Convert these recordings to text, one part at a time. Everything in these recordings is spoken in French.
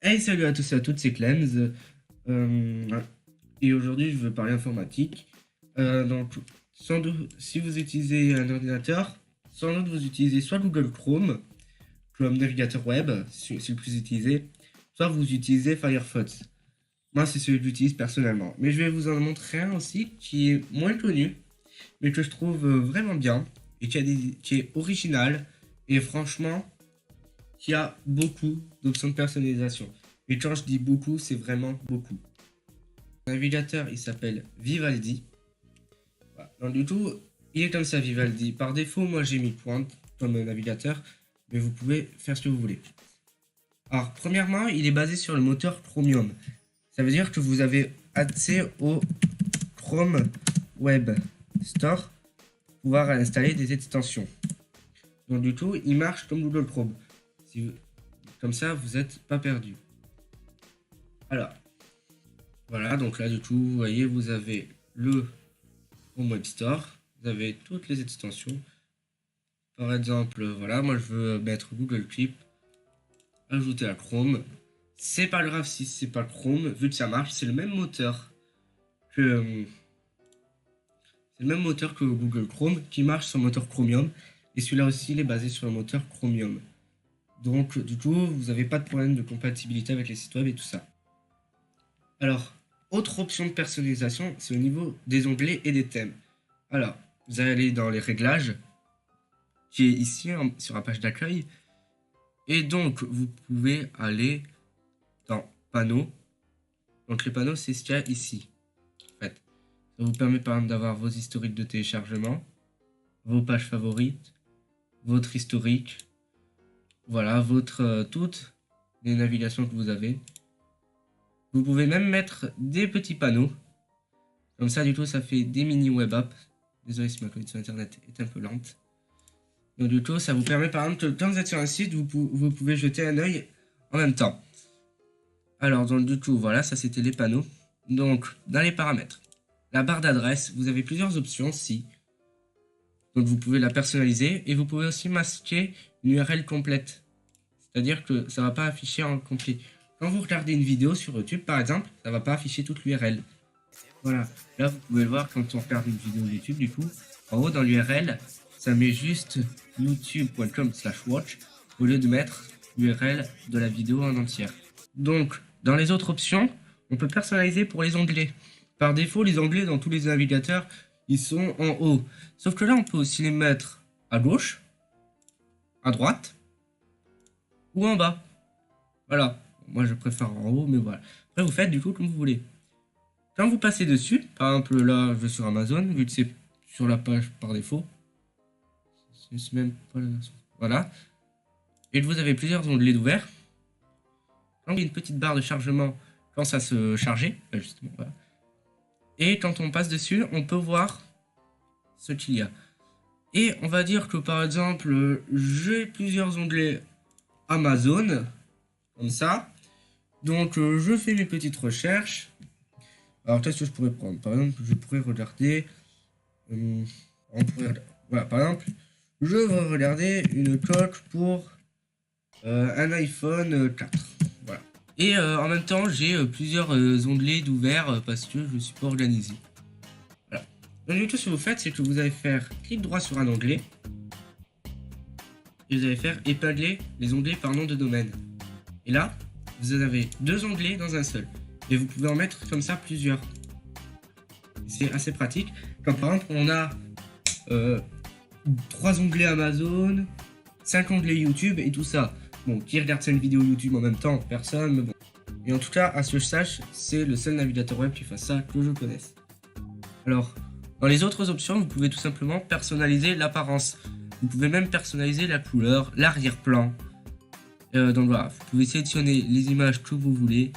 Hey, salut à tous et à toutes, c'est Clems. Euh, et aujourd'hui, je veux parler informatique. Donc, sans doute, si vous utilisez un ordinateur, sans doute vous utilisez soit Google Chrome comme navigateur web, c'est le plus utilisé, soit vous utilisez Firefox. Moi, c'est celui que j'utilise personnellement. Mais je vais vous en montrer un aussi qui est moins connu, mais que je trouve vraiment bien et qui est original et franchement, qui a beaucoup d'options de personnalisation. Et quand je dis beaucoup, c'est vraiment beaucoup. Le navigateur, il s'appelle Vivaldi. Voilà. Donc du coup, il est comme ça, Vivaldi. Par défaut, moi j'ai mis Pointe comme navigateur, mais vous pouvez faire ce que vous voulez. Alors, premièrement, il est basé sur le moteur Chromium. Ça veut dire que vous avez accès au Chrome Web Store pour pouvoir installer des extensions. Donc du coup, il marche comme Google Chrome. Comme ça, vous n'êtes pas perdu. Alors, voilà, donc là du coup, vous voyez, vous avez le Chrome Web Store, vous avez toutes les extensions. Par exemple, voilà, moi je veux mettre Google Clip, ajouter à Chrome. C'est pas grave si c'est pas Chrome, vu que ça marche, c'est le même moteur que Google Chrome qui marche sur le moteur Chromium. Et celui-là aussi, il est basé sur le moteur Chromium. Donc, du coup, vous n'avez pas de problème de compatibilité avec les sites web et tout ça. Alors, autre option de personnalisation, c'est au niveau des onglets et des thèmes. Alors, vous allez aller dans les réglages, qui est ici sur la page d'accueil. Et donc, vous pouvez aller dans panneaux. Donc, les panneaux, c'est ce qu'il y a ici. En fait, ça vous permet par exemple d'avoir vos historiques de téléchargement, vos pages favorites, votre historique, voilà, toutes les navigations que vous avez. Vous pouvez même mettre des petits panneaux. Comme ça, du coup, ça fait des mini web apps. Désolé si ma connexion internet est un peu lente. Donc, du coup, ça vous permet, par exemple, que quand vous êtes sur un site, vous pouvez jeter un œil en même temps. Alors, donc, du coup, voilà, ça c'était les panneaux. Donc, dans les paramètres, la barre d'adresse, vous avez plusieurs options ici. Donc, vous pouvez la personnaliser et vous pouvez aussi masquer une URL complète. C'est-à-dire que ça ne va pas afficher en complet. Quand vous regardez une vidéo sur YouTube, par exemple, ça ne va pas afficher toute l'URL. Voilà, là vous pouvez le voir quand on regarde une vidéo YouTube, du coup, en haut dans l'URL, ça met juste youtube.com/watch au lieu de mettre l'URL de la vidéo en entière. Donc, dans les autres options, on peut personnaliser pour les onglets. Par défaut, les onglets dans tous les navigateurs, ils sont en haut. Sauf que là, on peut aussi les mettre à gauche, à droite, ou en bas. Voilà, moi je préfère en haut, mais voilà. Après, vous faites du coup comme vous voulez. Quand vous passez dessus, par exemple là, je vais sur Amazon, vu que c'est sur la page par défaut. C'est même pas la version. Voilà. Et vous avez plusieurs onglets d'ouvert. Quand il y a une petite barre de chargement, quand ça se charger, justement, voilà. Et quand on passe dessus, on peut voir ce qu'il y a. Et on va dire que par exemple, j'ai plusieurs onglets Amazon, comme ça. Donc je fais mes petites recherches. Alors qu'est-ce que je pourrais prendre? Par exemple, je pourrais regarder... voilà, par exemple, je vais regarder une coque pour un iPhone 4. Voilà. Et en même temps, j'ai plusieurs onglets d'ouvert parce que je ne suis pas organisé. Voilà. Donc du coup, ce que vous faites, c'est que vous allez faire clic droit sur un onglet. Et vous allez faire épingler les onglets par nom de domaine. Et là, vous avez deux onglets dans un seul. Et vous pouvez en mettre comme ça plusieurs. C'est assez pratique. Comme par exemple, on a 3 onglets Amazon, 5 onglets YouTube et tout ça. Bon, qui regarde 5 vidéos YouTube en même temps? Personne, mais bon. Et en tout cas, à ce que je sache, c'est le seul navigateur web qui fasse ça que je connaisse. Alors, dans les autres options, vous pouvez tout simplement personnaliser l'apparence. Vous pouvez même personnaliser la couleur, l'arrière-plan. Donc voilà, vous pouvez sélectionner les images que vous voulez.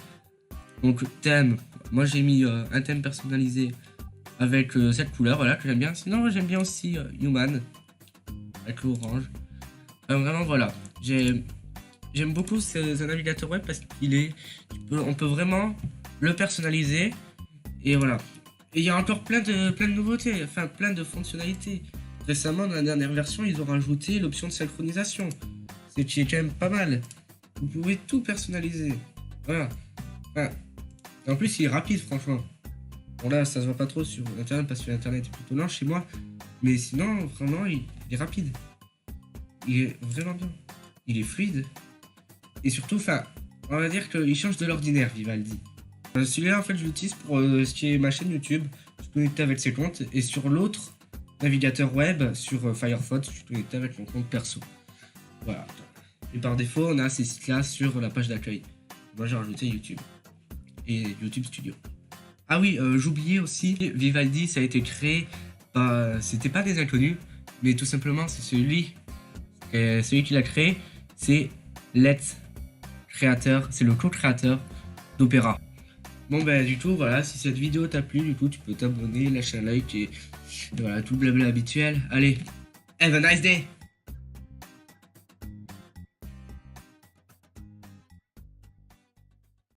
Donc thème, moi j'ai mis un thème personnalisé avec cette couleur, voilà, que j'aime bien. Sinon j'aime bien aussi Human, avec l'orange. Vraiment voilà, j'aime beaucoup ce navigateur web parce on peut vraiment le personnaliser. Et voilà. Et il y a encore plein de nouveautés, enfin plein de fonctionnalités. Récemment, dans la dernière version, ils ont rajouté l'option de synchronisation. C'est qui est quand même pas mal. Vous pouvez tout personnaliser. Voilà. Enfin, et en plus, il est rapide, franchement. Bon, là, ça se voit pas trop sur Internet parce que l'Internet est plutôt lent chez moi. Mais sinon, vraiment, il est rapide. Il est vraiment bien. Il est fluide. Et surtout, enfin, on va dire qu'il change de l'ordinaire, Vivaldi. Celui-là, en fait, je l'utilise pour ce qui est ma chaîne YouTube. Je suis connecté avec ses comptes. Et sur l'autre navigateur web, sur Firefox, je suis connecté avec mon compte perso. Voilà. Et par défaut, on a ces sites-là sur la page d'accueil. Moi, j'ai rajouté YouTube. Et YouTube Studio. Ah oui, j'oubliais aussi, Vivaldi, ça a été créé, c'était pas des inconnus, mais tout simplement, c'est celui qui l'a créé, c'est Let's Créateur, c'est le co-créateur d'Opéra. Bon ben du coup voilà, si cette vidéo t'a plu, du coup tu peux t'abonner, lâcher un like et voilà, tout le blabla habituel. Allez, have a nice day!